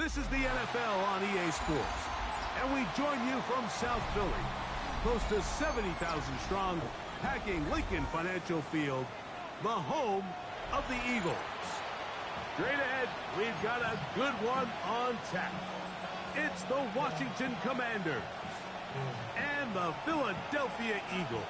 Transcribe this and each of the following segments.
This is the NFL on EA Sports, and we join you from South Philly, close to 70,000 strong, packing Lincoln Financial Field, the home of the Eagles. Straight ahead, we've got a good one on tap. It's the Washington Commanders and the Philadelphia Eagles.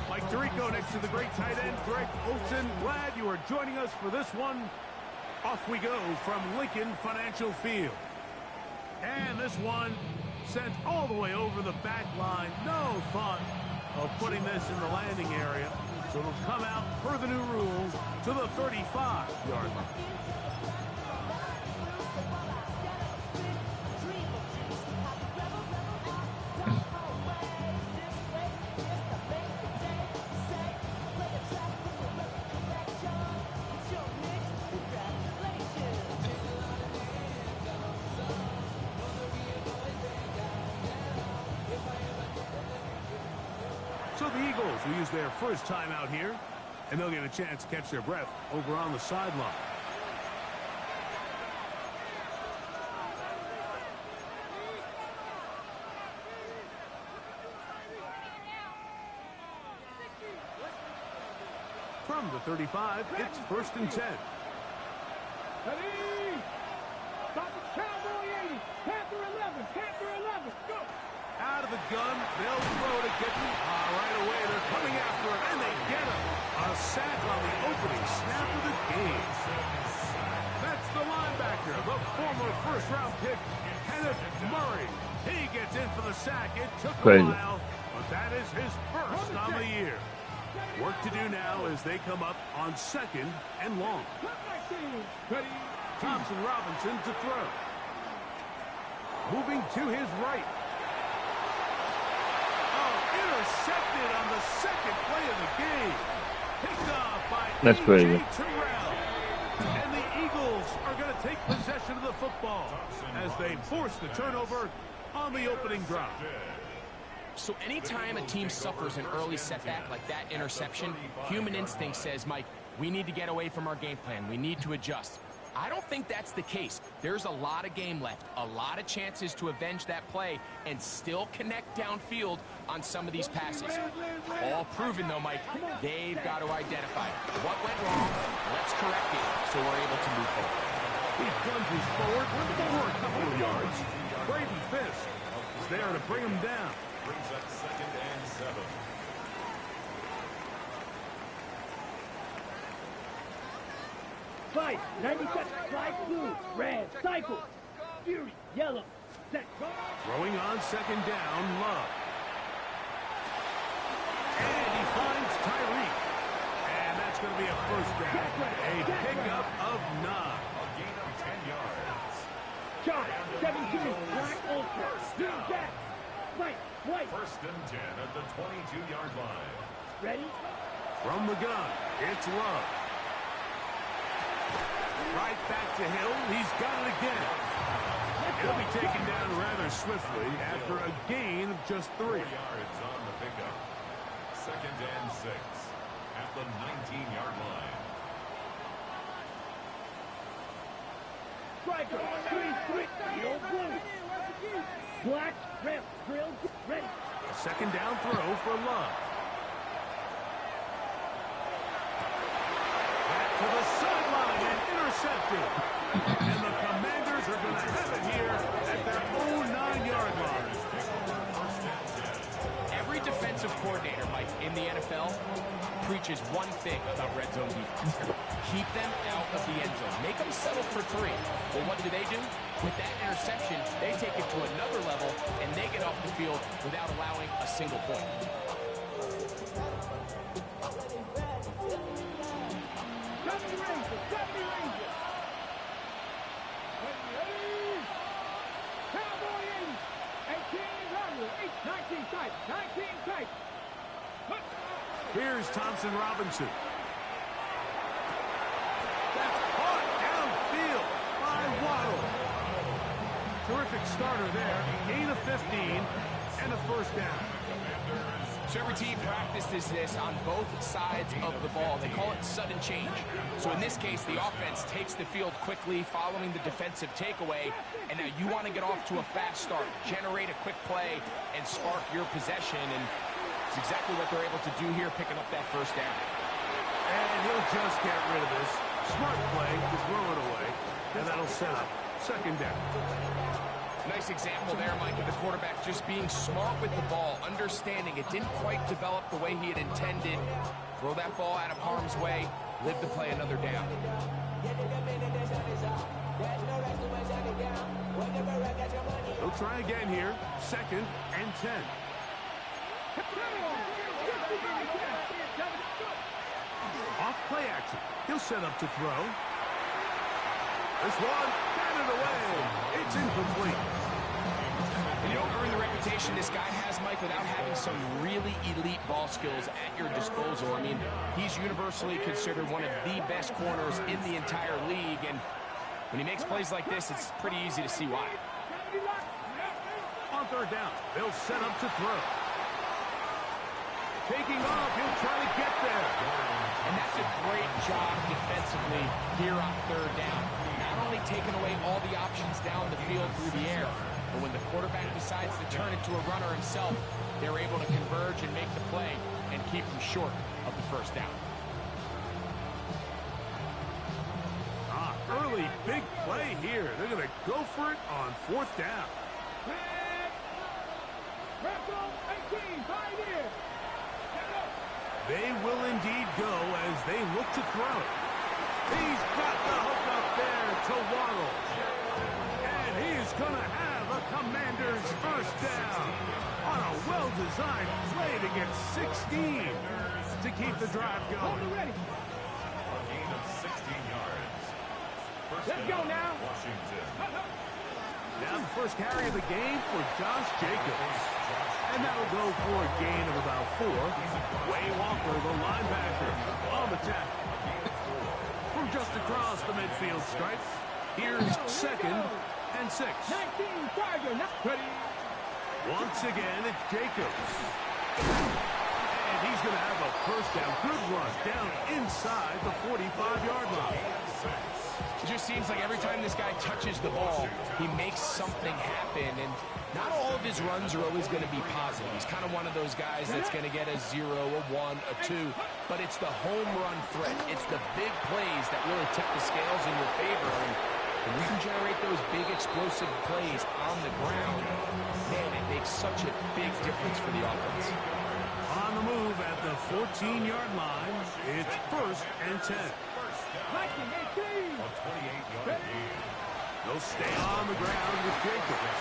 Mike Tirico next to the great tight end, Greg Olsen. Glad you are joining us for this one. Off we go from Lincoln Financial Field. And this one sent all the way over the back line. No thought of putting this in the landing area. So it'll come out per the new rules to the 35-yard line. So the Eagles will use their first time out here, and they'll get a chance to catch their breath over on the sideline. From the 35, it's 1st and 10. Ready? Stop the Cowboy 80. Panther 11. Panther 11. Go. Out of the gun, they'll throw to Killa. Right away, they're coming after him, and they get him. A sack on the opening snap of the game. That's the linebacker, the former first-round pick, Kenneth Murray. He gets in for the sack. It took a while, but that is his first on the year. Work to do now as they come up on 2nd and long. Thompson Robinson to throw. Moving to his right. Intercepted on the second play of the game. Picked off by A.J. Terrell. And the Eagles are going to take possession of the football as they force the turnover on the opening drive. So anytime a team suffers an early setback like that interception, human instinct says, Mike, we need to get away from our game plan. We need to adjust. I don't think that's the case. There's a lot of game left, a lot of chances to avenge that play and still connect downfield on some of these passes. All proven, though, Mike, they've got to identify what went wrong, let's correct it so we're able to move forward. He plunges forward for a couple of yards. Brady Fisk is there to bring him down. Brings up 2nd and 7. Fight, 97, flag blue, red, cycle, fury, yellow, set, go. Throwing on 2nd down, Love. And he finds Tyreek. And that's going to be a first down. A pickup of 9. A gain of 10 yards. Shot, 17, black ultra, green jack, right, white. 1st and 10 at the 22-yard line. Ready? From the gun, it's Love. Right back to Hill. He's got it again. He'll be taken down rather swiftly after a gain of just 3. 4 yards on the pickup. 2nd and 6 at the 19-yard line. Striker, green, yellow, blue. Black, red, drill, ready. A 2nd down throw for Love. Back to the sideline and intercepted. And the Commanders are going to have it here at their own 9-yard line. Every defensive coordinator, Mike, in the NFL preaches one thing about red zone defense. Keep them out of the end zone. Make them settle for 3. Well, what do? With that interception, they take it to another level, and they get off the field without allowing a single point. Cowboy 80, 18 Robert, 19 tight, 19 tight. Here's Thompson Robinson. That's caught downfield by Waddle. Terrific starter there. Gain of 15. and a first down. So every team practices this on both sides of the ball. They call it sudden change. So in this case, the offense takes the field quickly following the defensive takeaway, and now you want to get off to a fast start, generate a quick play, and spark your possession, and it's exactly what they're able to do here, picking up that first down. And he'll just get rid of this. Smart play to throw it away, and that'll set up second down. Nice example there, Mike, of the quarterback just being smart with the ball, understanding it didn't quite develop the way he had intended. Throw that ball out of harm's way, live to play another down. He'll try again here. Second and 10. Off play action. He'll set up to throw. This one, batted away. It's incomplete. You don't earn the reputation this guy has, Mike, without having some really elite ball skills at your disposal. I mean, he's universally considered one of the best corners in the entire league, and when he makes plays like this, it's pretty easy to see why. On third down, they'll set up to throw. Taking off, he'll try to get there. And that's a great job defensively here on third down. Not only taking away all the options down the field through the air, but when the quarterback decides to turn into a runner himself, they're able to converge and make the play and keep him short of the first down. Early big play here. They're going to go for it on fourth down. They will indeed go as they look to throw. He's got the hook up there to Waddle. And he's going to have a Commander's first down on a well-designed play to get 16 to keep the drive going. A gain of 16 yards. Let's go now. Washington. Now the first carry of the game for Josh Jacobs. And that'll go for a gain of about 4. Way Walker, the linebacker, on the tackle. From just across the midfield stripe, here's second and 6. 19 Tiger, not ready. Once again, it's Jacobs. And he's going to have a first down. Good run down inside the 45-yard line. It just seems like every time this guy touches the ball, he makes something happen, and not all of his runs are always going to be positive. He's kind of one of those guys that's going to get a 0, a 1, a 2, but it's the home run threat. It's the big plays that really tip the scales in your favor, and when you can generate those big explosive plays on the ground, man, it makes such a big difference for the offense. On the move at the 14-yard line, it's first and 10. A 28-yard gain. They'll stay on the ground with Jacobs.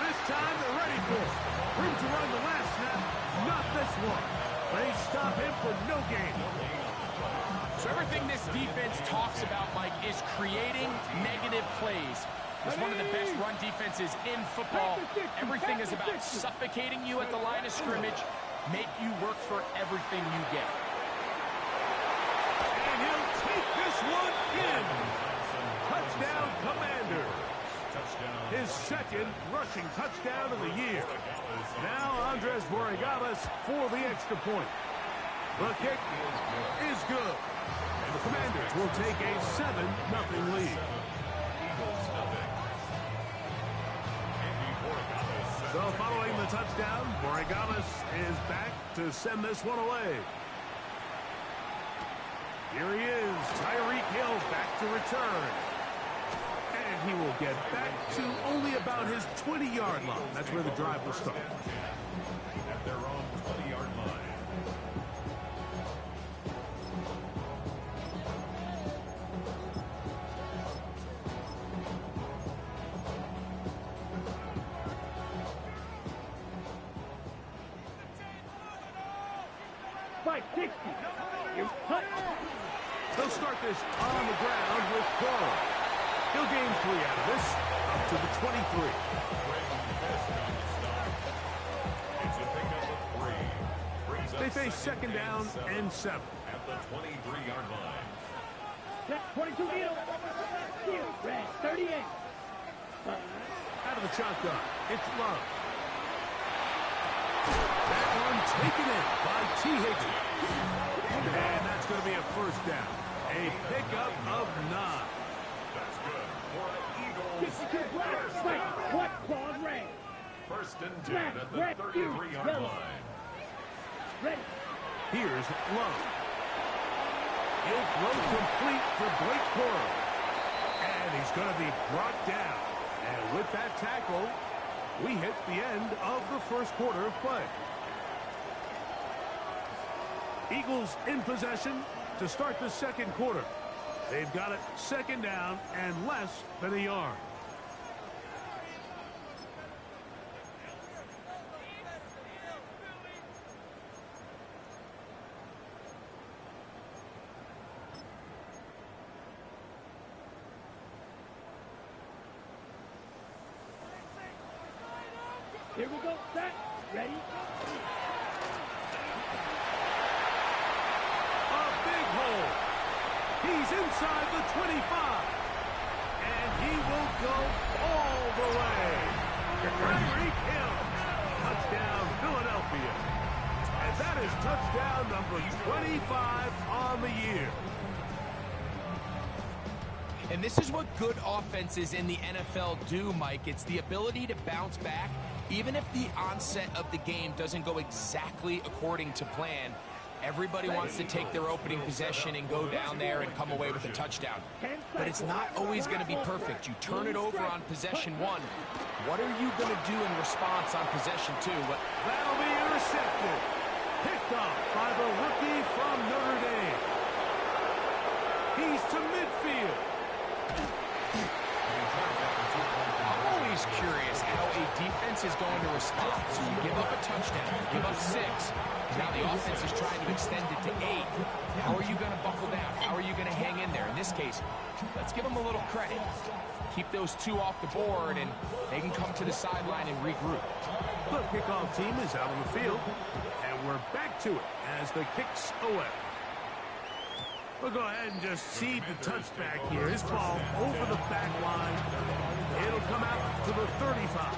This time they're ready for it. Room to run the last snap, not this one. They stop him for no gain. So everything this defense talks about, Mike, is creating negative plays. It's one of the best run defenses in football. Everything is about suffocating you at the line of scrimmage, make you work for everything you get. And he'll take this one in. Touchdown, Commanders. His second rushing touchdown of the year. Now Andres Borregales for the extra point. The kick is good. And the Commanders will take a 7-0 lead. So following the touchdown, Borregales is back to send this one away. Here he is, Tyreek Hill back to return. And he will get back to only about his 20-yard line. That's where the drive will start. At their own 20-yard line. They'll start this on the ground with Carr. He'll gain 3 out of this, up to the 23. They face second down and 7. At the 23-yard line. 22 deal. Red 38. Out of the shotgun, it's Love. That one taken in by T. Higgins. And that's going to be a first down. A pickup of 9. That's good for an Eagles. What clause red? First and 10 at the 33-yard line. Ready. Here's Love. He'll throw complete to Blake Corum. And he's going to be brought down. And with that tackle, we hit the end of the first quarter of play. Eagles in possession to start the second quarter. They've got it second down and less than a yard. Here we go. Set. Ready. A big hole. He's inside the 25. And he will go all the way. Tyreek Hill. Touchdown, Philadelphia. And that is touchdown number 25 on the year. And this is what good offenses in the NFL do, Mike. It's the ability to bounce back, even if the onset of the game doesn't go exactly according to plan. Everybody wants to take their opening possession and go down there and come away with a touchdown. But it's not always going to be perfect. You turn it over on possession 1. What are you going to do in response on possession 2? That'll be intercepted. Picked off by the rookie from Notre Dame. He's to midfield. I'm always curious how a defense is going to respond. So you give up a touchdown, you give up 6. Now the offense is trying to extend it to 8. How are you going to buckle down? How are you going to hang in there? In this case, let's give them a little credit. Keep those 2 off the board, and they can come to the sideline and regroup. The kickoff team is out on the field, and we're back to it as the kick's away. We'll go ahead and just seed the touchback here. His ball over the back line. It'll come out to the 35.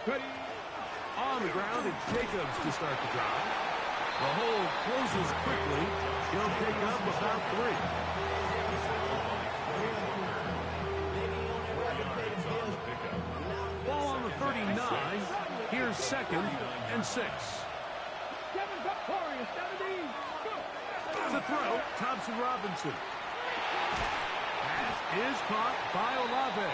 Ready. On the ground, it's Jacobs to start the drive. The hole closes quickly. He'll pick up about 3. Ball on the 39. Here's 2nd and 6. To throw, Thompson Robinson. Pass is caught by Olave.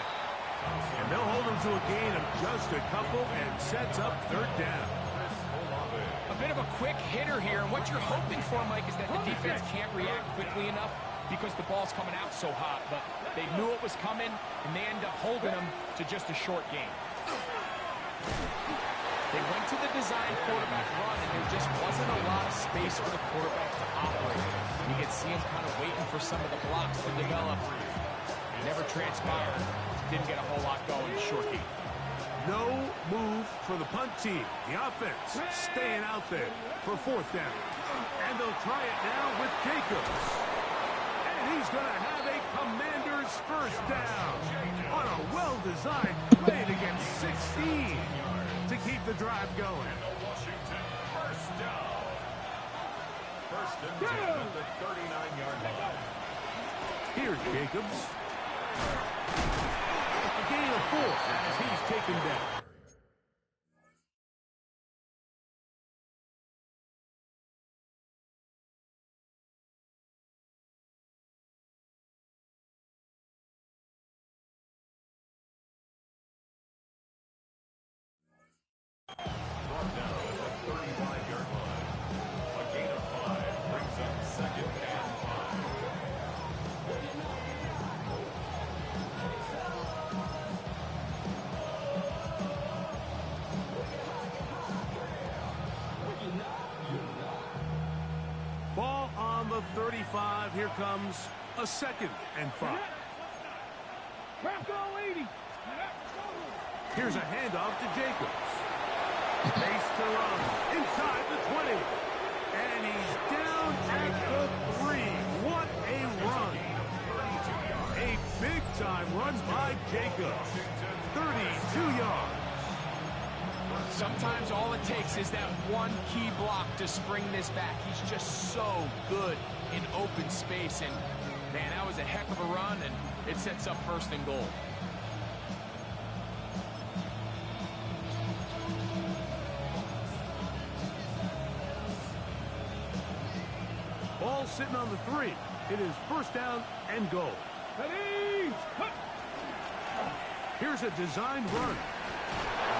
And they'll hold him to a gain of just a couple and sets up 3rd down. A bit of a quick hitter here, and what you're hoping for, Mike, is that the defense can't react quickly enough because the ball's coming out so hot. But they knew it was coming, and they end up holding them to just a short gain. They went to the design quarterback run, and there just wasn't a lot of space for the quarterback to operate. You can see him kind of waiting for some of the blocks to develop. Never transpired. Didn't get a whole lot going in short game. No move for the punt team. The offense staying out there for 4th down. And they'll try it now with Jacobs. And he's going to have a Commander's 1st down on a well-designed play to get 16 to keep the drive going. Washington, 1st down. 1st and 10 at the 39-yard line. Here's Jacobs. A gain of 4 as he's taken down. Brought down at the 35-yard line. A gain of 5 brings up 2nd and 5. Ball on the 35. Here comes a 2nd and 5. Bronco 80. Here's a handoff to Jacobs. Base to run inside the 20. And he's down at the 3. What a run. A big-time run by Jacobs. 32 yards. Sometimes all it takes is that one key block to spring this back. He's just so good in open space. And, man, that was a heck of a run, and it sets up 1st and goal. Ball sitting on the 3. It is 1st down and goal. Ready. Here's a designed run.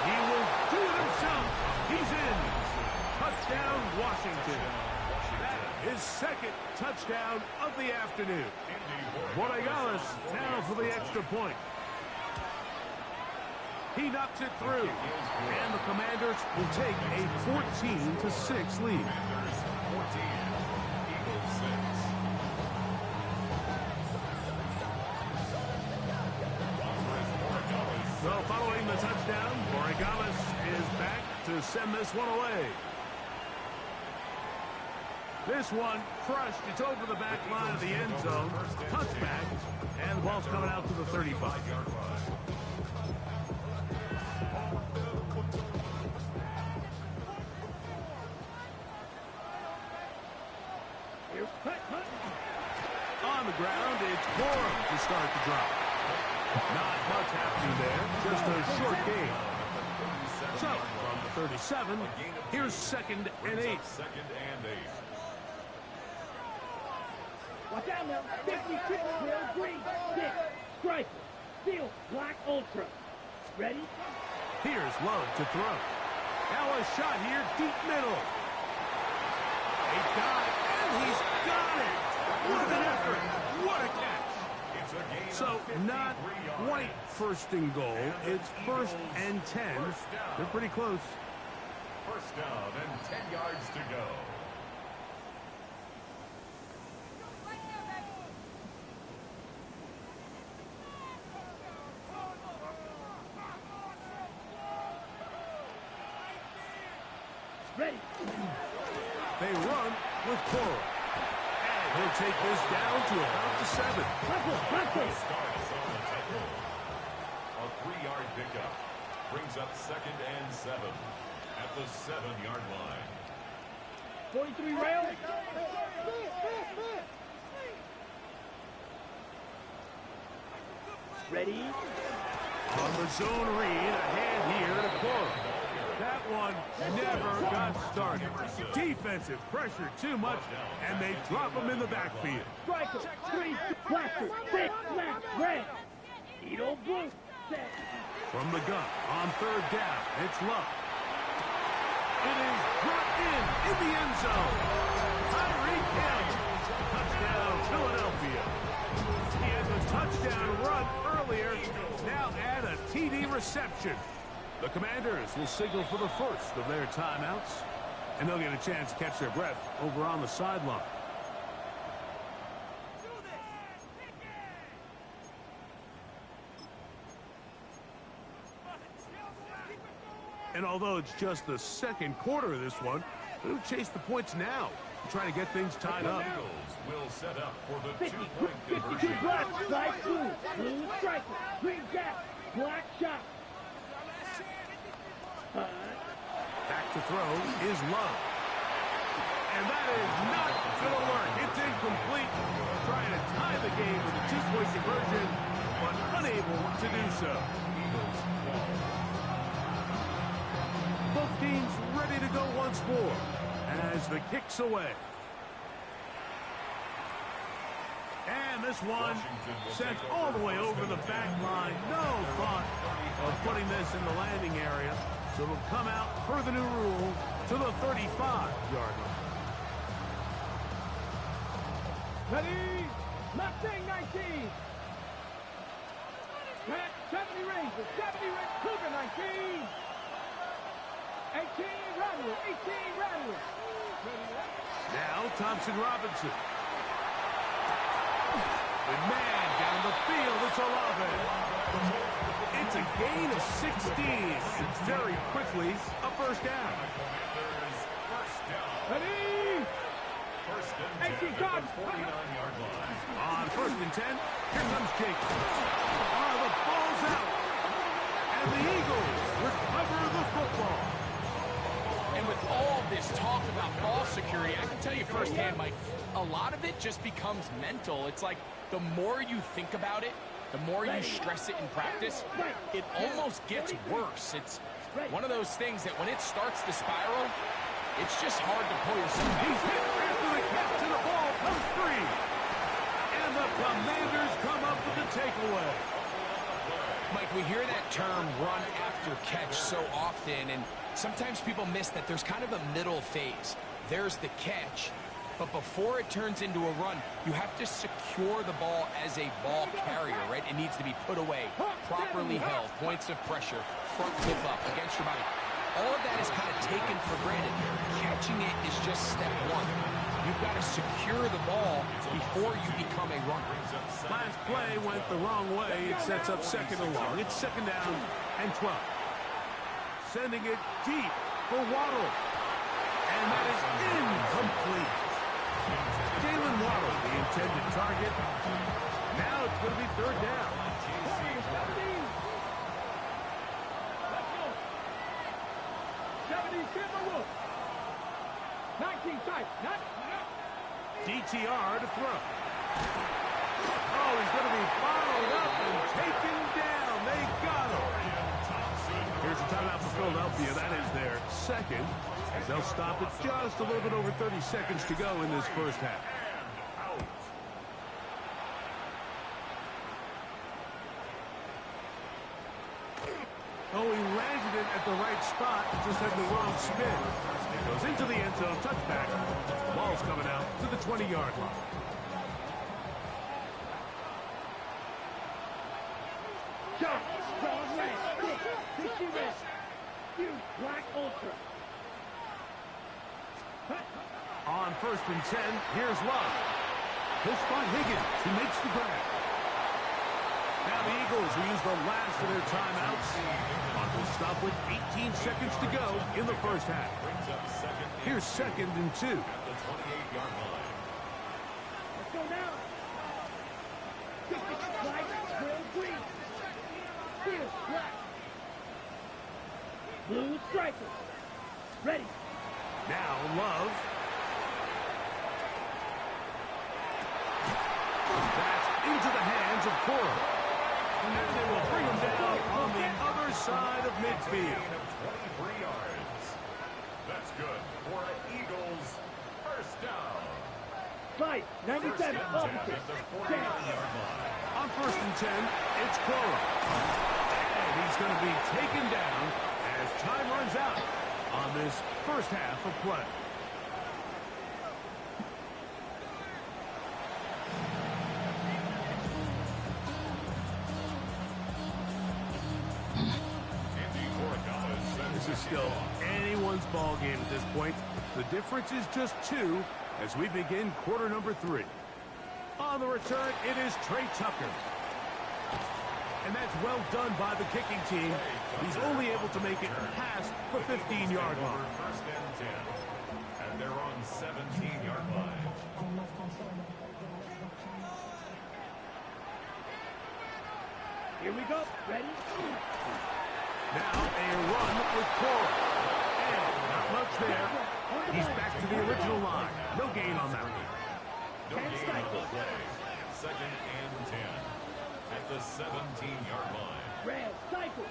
He will do it himself. He's in. Touchdown, Washington. His 2nd touchdown of the afternoon. Borregales now for the extra point. He knocks it through. And the Commanders will take a 14-6 lead. So following the touchdown, Borregales is back to send this one away. This one crushed. It's over the back line of the end zone. Touchback. And the ball's coming out to the 35-yard line. On the ground, it's Corum to start the drive. Not much happening there, just a short gain. So, from the 37, here's 2nd and 8. Watch out now. 56 will green. 6. Striker. Steel. Black Ultra. Ready? Here's Love to throw. Now a shot here, deep middle. He got it, and he's got it. What an effort. What a catch. So, not quite 1st and goal. It's 1st and 10. They're pretty close. 1st down and 10 yards to go. Ready. They run with Corum. And he'll take this down to about the 7. A 3-yard pickup brings up 2nd and 7 at the 7-yard line. 43 rail. Ready. On the zone read, a hand here to Corum. That one never got started. Defensive pressure too much, and they drop him in the backfield. Striker. 3. Blaster. 6. Left. Red. Edo blue. Set. From the gun, on 3rd down, it's Love. It is brought in the end zone. Tyreek Hill. Touchdown, Philadelphia. He had the touchdown run earlier. Now add a TD reception. The Commanders will signal for the 1st of their timeouts, and they'll get a chance to catch their breath over on the sideline. And although it's just the 2nd quarter of this one, they'll chase the points now and try to get things tied up. Eagles will set up for the 50. 2-point 52 conversion. black. Light blue. Blue striker. Green gap. Black shot. Back to throw is Love. And that is not going to work. It's incomplete. Trying to tie the game with a 2-point conversion, but unable to do so. Both teams ready to go once more as the kick's away. And this one sent all the way over the back line. No thought of putting this in the landing area. So it'll come out per the new rule to the 35-yard line. Ready? Mustang 19. 70 Rangers. 70 Rangers. Cougar 19. 18 Rattler. 18 Rattler. Now Thompson Robinson. The man down the field, it's Olave. It's a gain of 16. And very quickly, a first down. Ready? First and 10 at the 49-yard line. On first and 10, here comes Jacobs. The ball's out. And the Eagles recover the football. And with all this talk about ball security, I can tell you firsthand, Mike, a lot of it just becomes mental. It's like the more you think about it, the more you stress it in practice, it almost gets worse. It's one of those things that when it starts to spiral, it's just hard to pull yourself out. He's hit after the catch, and the ball comes free. And the Commanders come up with the takeaway. Mike, we hear that term run after catch so often, and sometimes people miss that there's kind of a middle phase. There's the catch, but before it turns into a run, you have to secure the ball as a ball carrier, right? It needs to be put away, properly held, points of pressure, front tip up against your body. All of that is kind of taken for granted. Catching it is just step one. You've got to secure the ball before you become a runner. Last play went the wrong way. It sets up second and long. It's second down and 12. Sending it deep for Waddle. And that is incomplete. Jalen Waddle, the intended target. Now it's going to be third down. 19 tight. DTR to throw. Oh, he's going to be followed up and taken down. They got him. Here's a timeout for Philadelphia. That is their second, as they'll stop it just a little bit over 30 seconds to go in this first half. Oh, he landed it at the right spot, just had the wrong spin. It goes into the end zone, touchback. Ball's coming out to the 20-yard line. Jump, strong leg, 60 red. You black ultra. On first and 10, here's Love. He'll spot Higgins, who makes the grab. Now the Eagles will use the last of their timeouts. Will stop with 18 seconds to go in the first half. Here's second and 2. At the 28-yard line. Let's go now. Black, grill, green. Here's black. Blue striker. Ready. Now Love. That's into the hands of Cora. And they will bring him down on the other side of midfield. 23 yards. That's good for an Eagles first down. Fight, 97, opposite. At the 49-yard line. On first and 10, it's Cora. And he's going to be taken down as time runs out on this first half of play. This is still anyone's ball game at this point. The difference is just 2 as we begin quarter number 3. On the return, it is Trey Tucker. And that's well done by the kicking team. He's only able to make it past the 15-yard line. First and 10. And they're on 17-yard line. Here we go. Ready? Now a run with Cora. And not much there. He's back to the original line. No gain on that one. No gain on the play. Second and 10. At the 17-yard line. Red, cycle.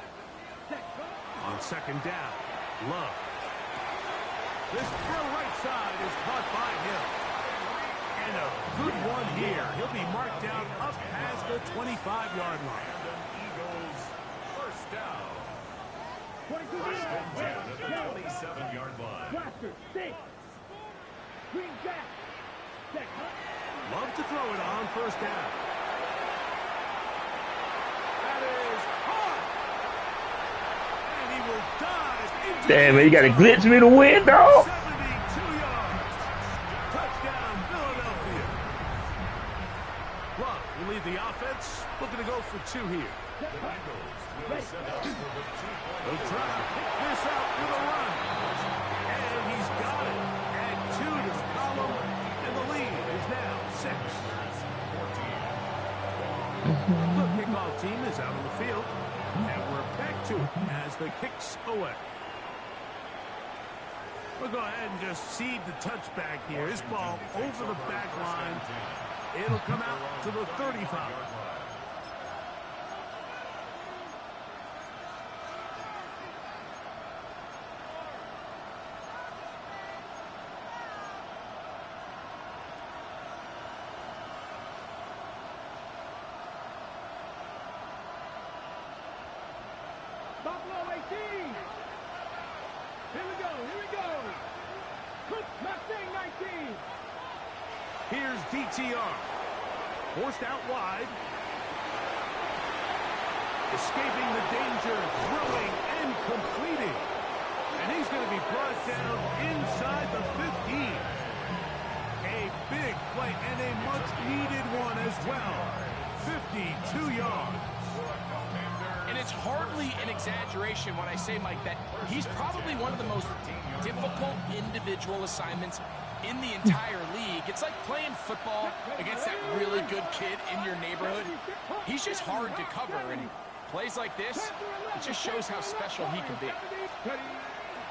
On second down, Love. This throw right side is caught by him. And a good one here. He'll be marked down up past the 25-yard line. And an Eagles first down. 22 First and 10 at the 27-yard line. Blaster, 6. Green jack. Check. Love to throw it on first down. That is hard. And he will dive into Damn, man, you got to glitch me to win, dog. 72 yards. Touchdown, Philadelphia. Love will Looking to go for two here. Will set up for the 2-point They'll try to pick this out with a run. And he's got it. Add 2 to the column, and the lead is now 6. The kickoff team is out on the field, and we're back to it as the kick's away. We'll go ahead and just seed the touchback here. This ball over the back line. It'll come out to the 35. Buffalo 18. Here we go. Mustang 19. Here's DTR. Forced out wide. Escaping the danger, throwing and completing. And he's going to be brought down inside the 15. A big play and a much-needed one as well. 52 yards. And it's hardly an exaggeration when I say, Mike, that he's probably one of the most difficult individual assignments in the entire league. It's like playing football against that really good kid in your neighborhood. He's just hard to cover, and plays like this, it just shows how special he can be.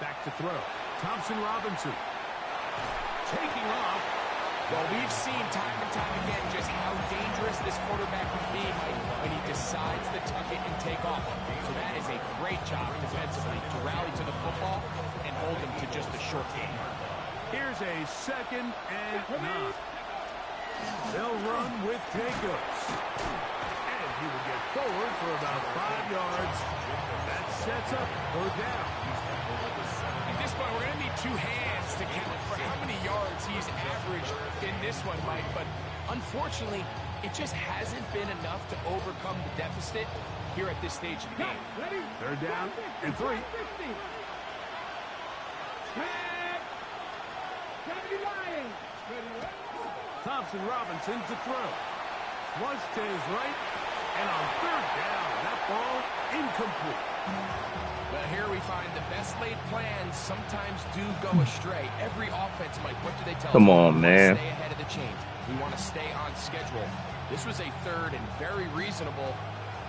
Back to throw. Thompson Robinson. Taking off. Well, we've seen time and time again just how dangerous this quarterback can be when he decides to tuck it and take off. So that is a great job defensively to rally to the football and hold him to just a short game. Here's a 2nd and 9. They'll run with Jacobs. And he will get forward for about 5 yards. That sets up 3rd down. At this point, we're going to need 2 hands to count for how many yards he's averaged in this one, Mike. But unfortunately, it just hasn't been enough to overcome the deficit here at this stage of the game. 3rd down and 3. Thompson Robinson to throw. Flush to his right. And on 3rd down, that ball incomplete. Well, here we find the best laid plans sometimes do go astray. Every offense, Mike, what do they tell us? Come on, man. Stay ahead of the chains. We want to stay on schedule. This was a 3rd and very reasonable.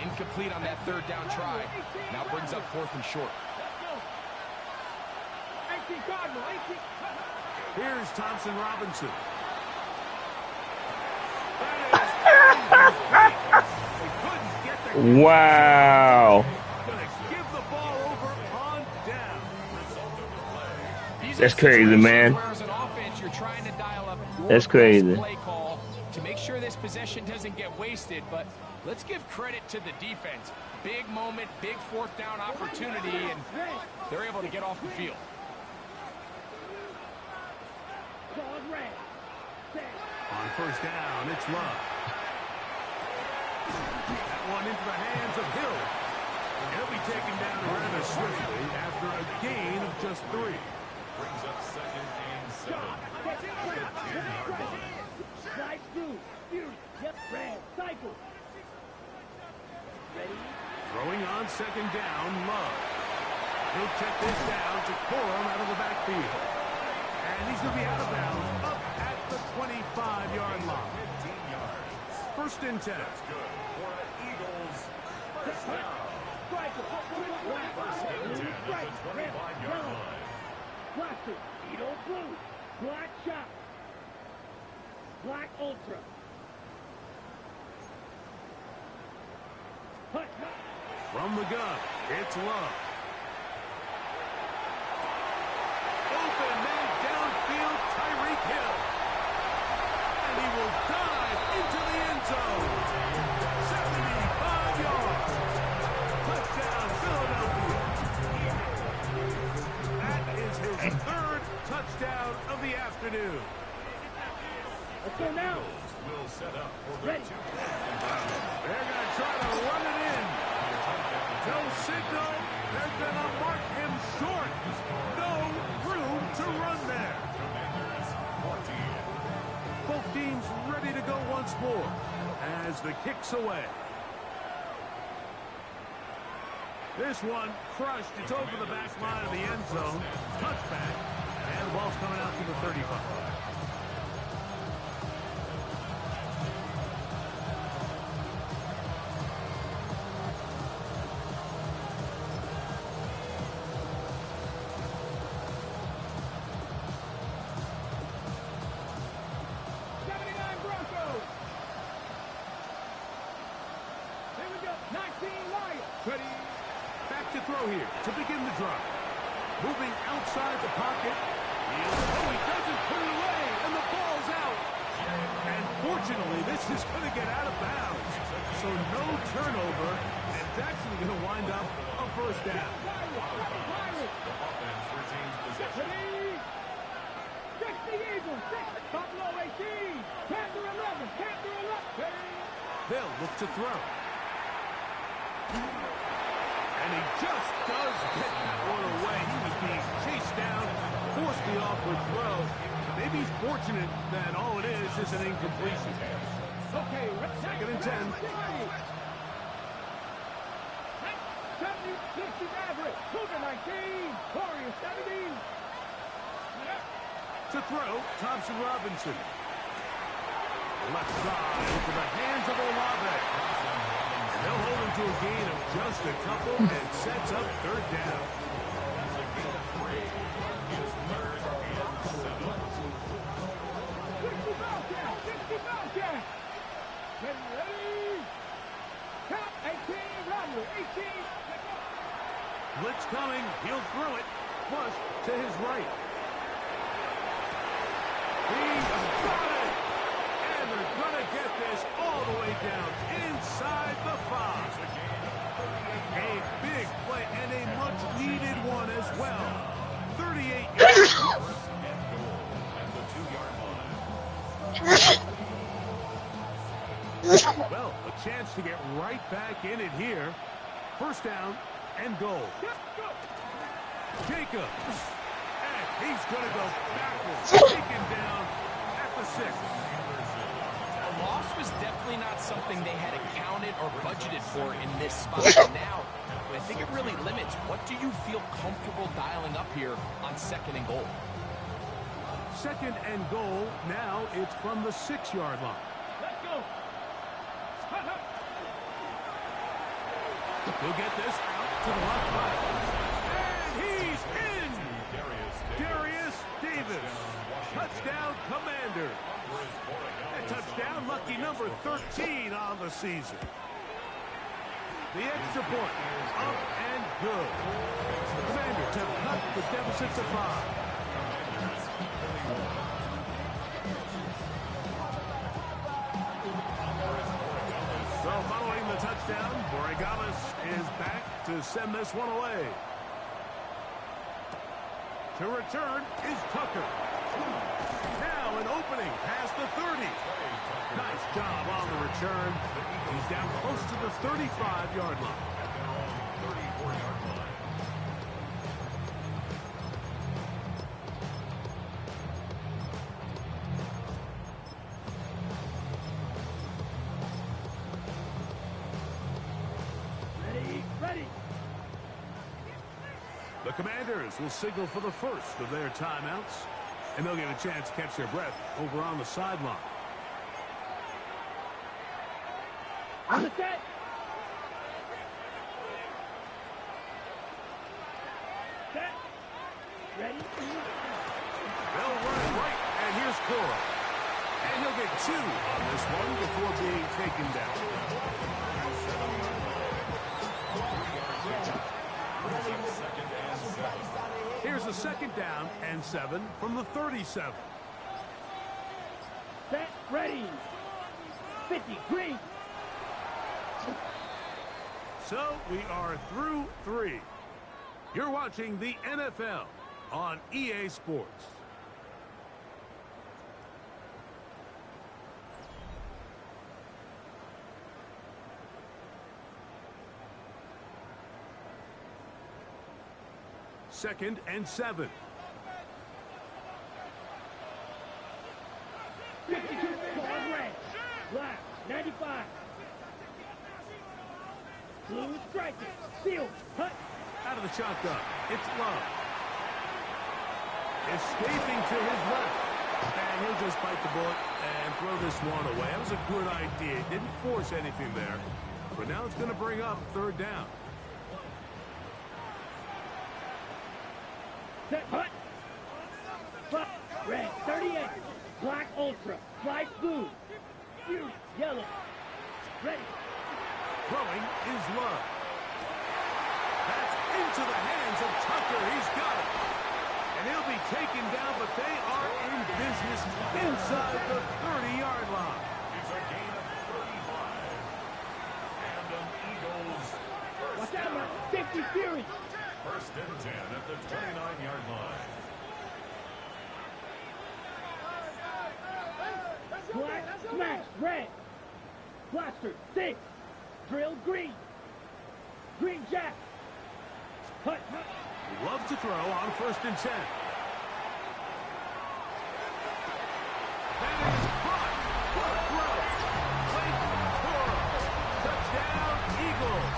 Incomplete on that 3rd down try. Now brings up 4th and short. Here's Thompson Robinson. Wow. That's crazy, man. That's crazy. Play call to make sure this possession doesn't get wasted, but let's give credit to the defense. Big moment, big 4th down opportunity, and they're able to get off the field. On 1st down, it's Love. That one into the hands of Hill. He'll be taken down rather swiftly after a gain of just 3. Brings up 2nd and 7. Slide through. Yep, red. Cycle. Ready? Throwing on 2nd down, Love. He'll check this down to Corum out of the backfield. And he's going to be out of bounds up at the 25-yard line. 1st and 10. That's good for the Eagles. First down. Strike. First and 10 at the 25-yard line. Blaster. Edo blue. Black shot. Black ultra. From the gun, it's Love. Open man downfield, Tyreek Hill. And he will dive into the end zone. 75 yards. Touchdown, Philadelphia. That is his 3rd touchdown of the afternoon. Let's go now. Will set up for the 2-point conversion. They're going to try to run it in. No signal. They're going to mark him short. No room to run there. Both teams ready to go once more as the kick's away. This one crushed. It's over the back line of the end zone. Touchback. And the ball's coming out to the 35. Back to throw here to begin the drive. Moving outside the pocket. He doesn't put it away, and the ball's out. And fortunately, this is going to get out of bounds. So no turnover, and it's actually going to wind up a first down. The offense retains possession. The Eagles, Buffalo 18, Panther 11, Panther 11. They'll look to throw. And he just does get that one away. He was being chased down, forced the awkward throw. Maybe he's fortunate that all it is an incompletion. Okay, Second and 10. 70, 60 average, Cougar 19, Warriors 17. To throw, Thompson Robinson. Left side into the hands of Olave. They'll hold him to a gain of just a couple and sets up third down. That's a gain of 3. It's 3rd and 7. 60 ball count, 60 ball count. Ready? Count 18, Rodney, 18. Blitz coming, he'll throw it, flush to his right. He's got it! And they're going to get this all the way down inside the 5. A big play and a much-needed one as well. 38 yards. And goal at the 2-yard line. Well, a chance to get right back in it here. First down and goal. Jacobs. And he's going to go backwards. Taken down at the 6. A loss was definitely not something they had accounted or budgeted for in this spot. Now, I think it really limits. What do you feel comfortable dialing up here on 2nd and goal? 2nd and goal. Now it's from the 6-yard line. Let's go. He'll get this out to the left side. And he's in! Darius Davis. Touchdown, Commander. And touchdown, lucky number 13 on the season. The extra point, up and good. The Commanders have cut the deficit to 5. So following the touchdown, Borregales is back to send this one away. To return is Tucker. Now an opening past the 30. Nice job on the return. He's down close to the 35-yard line. At their own 34-yard line. Ready. The Commanders will signal for the first of their timeouts, and they'll get a chance to catch their breath over on the sideline. On the set. Set. Ready. They'll run it right, and here's Killa. And he'll get 2 on this one before being taken down. Here's a 2nd down and 7 from the 37. Set. Ready. 50. Green. So we are through 3. You're watching the NFL on EA Sports. Second and 7. 52. Red. Left. 95. Blue striking. Steal. Hut. Out of the shotgun. It's Love. Escaping to his left. And he'll just bite the bullet and throw this one away. That was a good idea. He didn't force anything there. But now it's going to bring up third down. Set. Hut. Red. 38. Black Ultra. Flight Blue. Huge. Yellow. Ready. Throwing is Love. That's into the hands of Tucker. He's got it. And he'll be taken down, but they are in business inside the 30-yard line. It's a gain of 35. And an Eagles. Watch out now. 50 Fury. First and 10 at the 29-yard line. Black Smash. Red. Blaster. 6. Drill Green. Green Jack. Hut. Love to throw on first and 10. That is caught. What a throw. Late Toro. Touchdown, Eagles.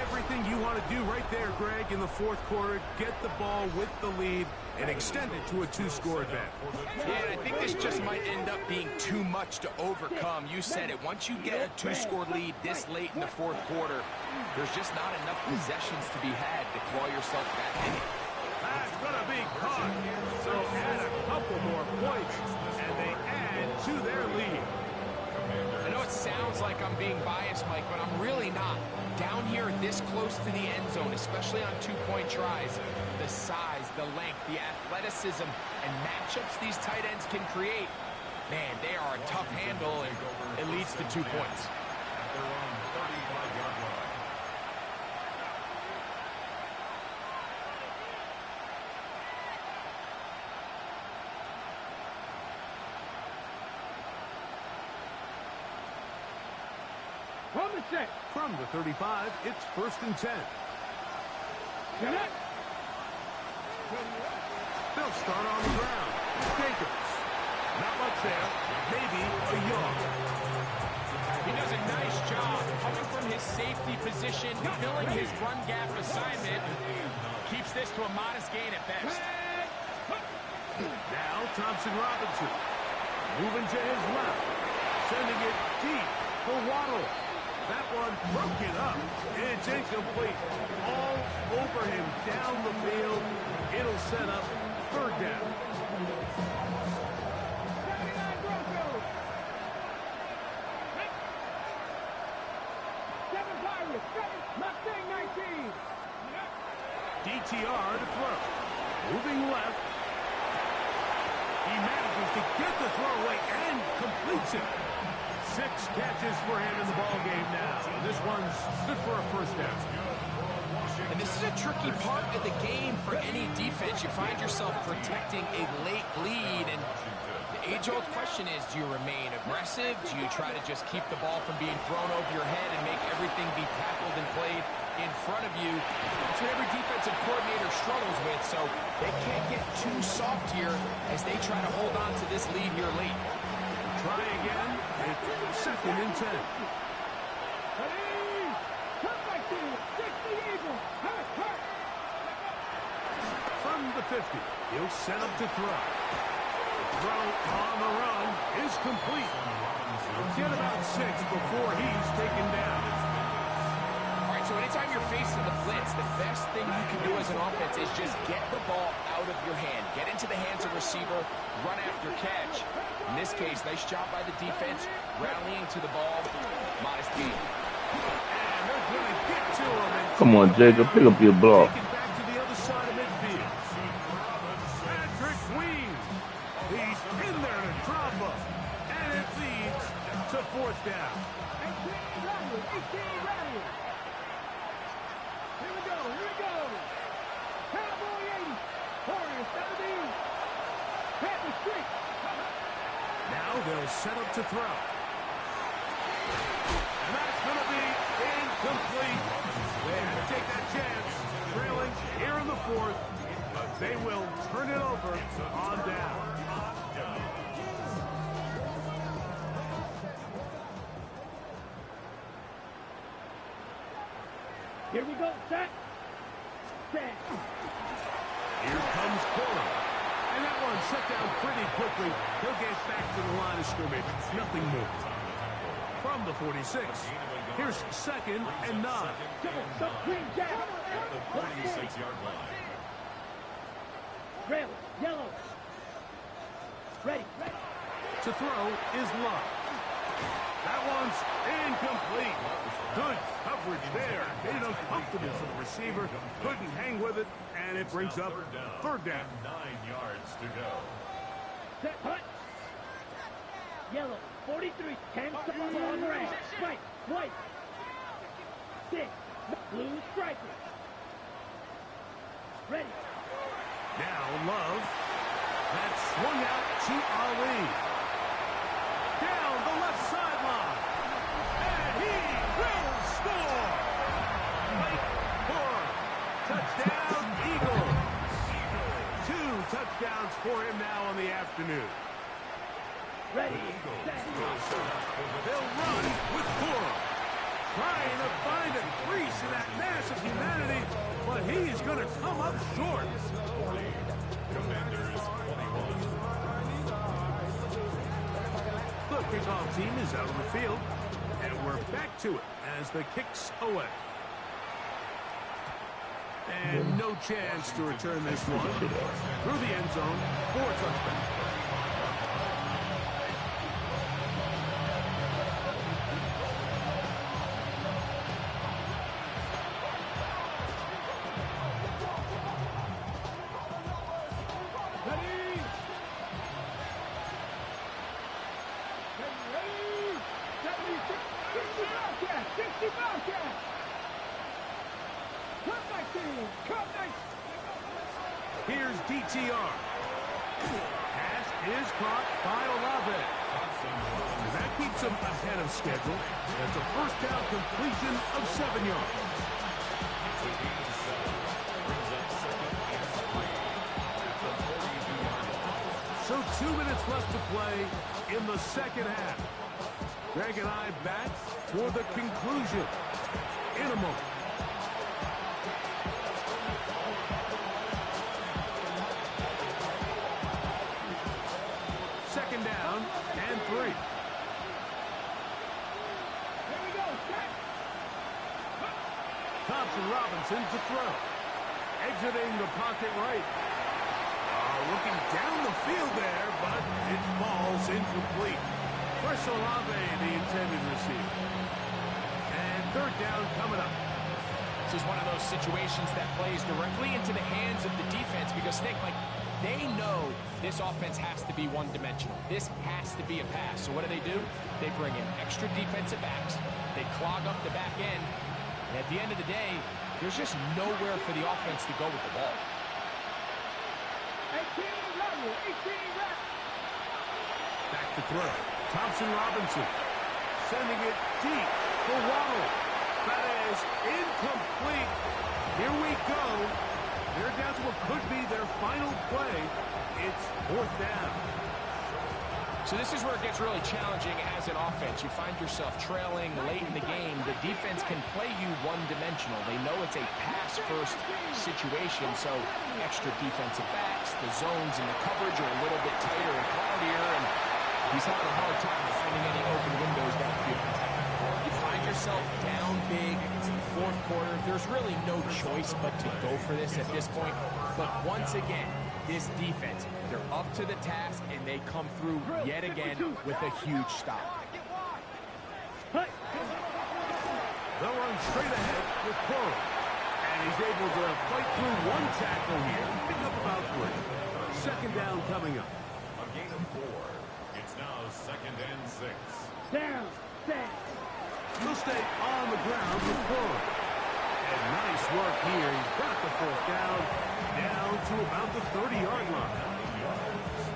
Everything you want to do right there, Greg, in the fourth quarter. Get the ball with the lead and extend it to a 2-score advantage. Yeah, and I think this just might end up being too much to overcome. You said it. Once you get a 2-score lead this late in the fourth quarter, there's just not enough possessions to be had to claw yourself back in it. That's going to be caught. So add a couple more points, and they add to their lead. I know it sounds like I'm being biased, Mike, but I'm really not. Down here this close to the end zone, especially on 2-point tries, the size, the length, the athleticism, and matchups these tight ends can create, man, they are a tough handle, and it leads to 2 points. At their own 35-yard line. From the set. From the 35, it's first and 10. Get it. They'll start on the ground. Jacobs. Not much there. Maybe a yard. He does a nice job coming from his safety position, filling his run gap assignment. Keeps this to a modest gain at best. Now Thompson Robinson. Moving to his left. Sending it deep for Waddle. That one broken up. It's incomplete. All over him down the field. It'll set up third down. 79 Broncos. 7 Pirates. 7 Mustang 19. DTR to throw. Moving left. He manages to get the throw away and completes it. 6 catches for him in the ballgame now. This one's good for a first down. And this is a tricky part of the game for any defense. You find yourself protecting a late lead, and the age-old question is, do you remain aggressive? Do you try to just keep the ball from being thrown over your head and make everything be tackled and played in front of you? That's what every defensive coordinator struggles with, so they can't get too soft here as they try to hold on to this lead here late. Try again. It's second and 10. Ready. Come back to 60 Eagles. Hurt. From the 50, he'll set up to throw. The throw on the run is complete. Get about 6 before he's taken down. All right, so anytime you're facing the blitz, the best thing you can do as an offense is just get the ball out of your hand. Get into the hands of receiver, run after catch. In this case, nice job by the defense, rallying to the ball. Modest gain. And they're going to get to him. Come on, Jacob, pick up your block. Taken back to the other side of midfield. Patrick Queen. He's in there to drop him. And it leads to fourth down. 18 ready. Here we go. Cowboy 80. Warriors 70. Panther Street. Now they'll set up to throw. And that's going to be incomplete. They had to take that chance. Trailing here in the fourth. But they will turn it over on down. Set. Set. Here comes Killa. And that one shut down pretty quickly. He'll get back to the line of scrimmage. Nothing more. From the 46. Here's 2nd and 9. Double green jab. At the 46-yard line. Trail. Yellow. Ready. To throw is Love. That one's incomplete. Good coverage there. Made it uncomfortable for the receiver. Couldn't hang with it, and it brings up 3rd down. 9 yards to go. Set. Hut. Yellow. 43. 10 on red. White. White. 6. Blue striker. Ready. Now Love. That swung out to Ali. Down the left sideline. And he will score. Mike Moore. Touchdown, Eagles. 2 touchdowns for him now on the afternoon. Ready. They'll run with Moore. Trying to find a crease in that mass of humanity, but he is going to come up short. Commanders 21. The kickoff team is out on the field, and we're back to it as the kick's away. And no chance to return this one. Through the end zone for a touchdown. Here's DTR. Pass is caught by Olave. And that keeps him ahead of schedule. That's a 1st down completion of 7 yards. So 2 minutes left to play in the 2nd half. Greg and I back for the conclusion in a moment. Second down and 3. Here we go. Set. Thompson Robinson to throw. Exiting the pocket right. Looking down the field there, but it falls incomplete. Chris Olave, the intended receiver. And 3rd down coming up. This is one of those situations that plays directly into the hands of the defense because, Nick, like, they know this offense has to be one-dimensional. This has to be a pass. So what do? They bring in extra defensive backs. They clog up the back end. And at the end of the day, there's just nowhere for the offense to go with the ball. 18 level. 18 left. Back to throw. Thompson Robinson sending it deep for Waddle. That is incomplete. Here we go. They're down to what could be their final play. It's 4th down. So this is where it gets really challenging as an offense. You find yourself trailing late in the game. The defense can play you one-dimensional. They know it's a pass-first situation, so extra defensive backs, the zones and the coverage are a little bit tighter and cloudier, and he's having a hard time finding any open windows downfield. You find yourself down big. It's the 4th quarter. There's really no choice but to go for this at this point. But once again, this defense, they're up to the task, and they come through yet again with a huge stop. They'll run straight ahead with Coral. And he's able to fight through 1 tackle here. Pick up about 3. 2nd down coming up. A gain of 4. It's now 2nd and 6. Down. Set. He'll stay on the ground with Coral. And nice work here. He's got the 4th down to about the 30-yard line.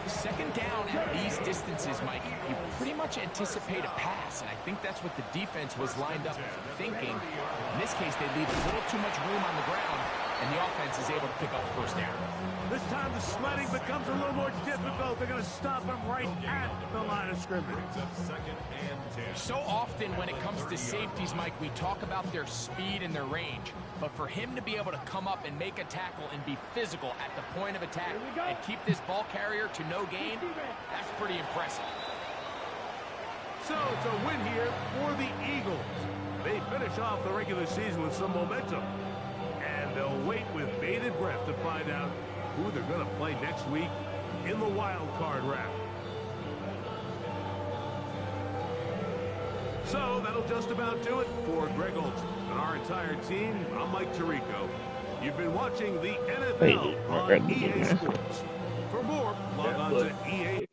2nd down at these distances, Mike, you pretty much anticipate a pass, and I think that's what the defense was lined up thinking. In this case, they leave a little too much room on the ground, and the offense is able to pick up 1st down. This time the sledding becomes a little more difficult. They're going to stop him right at the line of scrimmage. Brings up 2nd and 10. So often when it comes to safeties, Mike, we talk about their speed and their range. But for him to be able to come up and make a tackle and be physical at the point of attack and keep this ball carrier to no gain, that's pretty impressive. So it's a win here for the Eagles. They finish off the regular season with some momentum. And they'll wait with bated breath to find out who they're going to play next week in the wild card round. So that'll just about do it for Greg Olson and our entire team. I'm Mike Tirico. You've been watching the NFL on EA Sports. For more, log on to EA.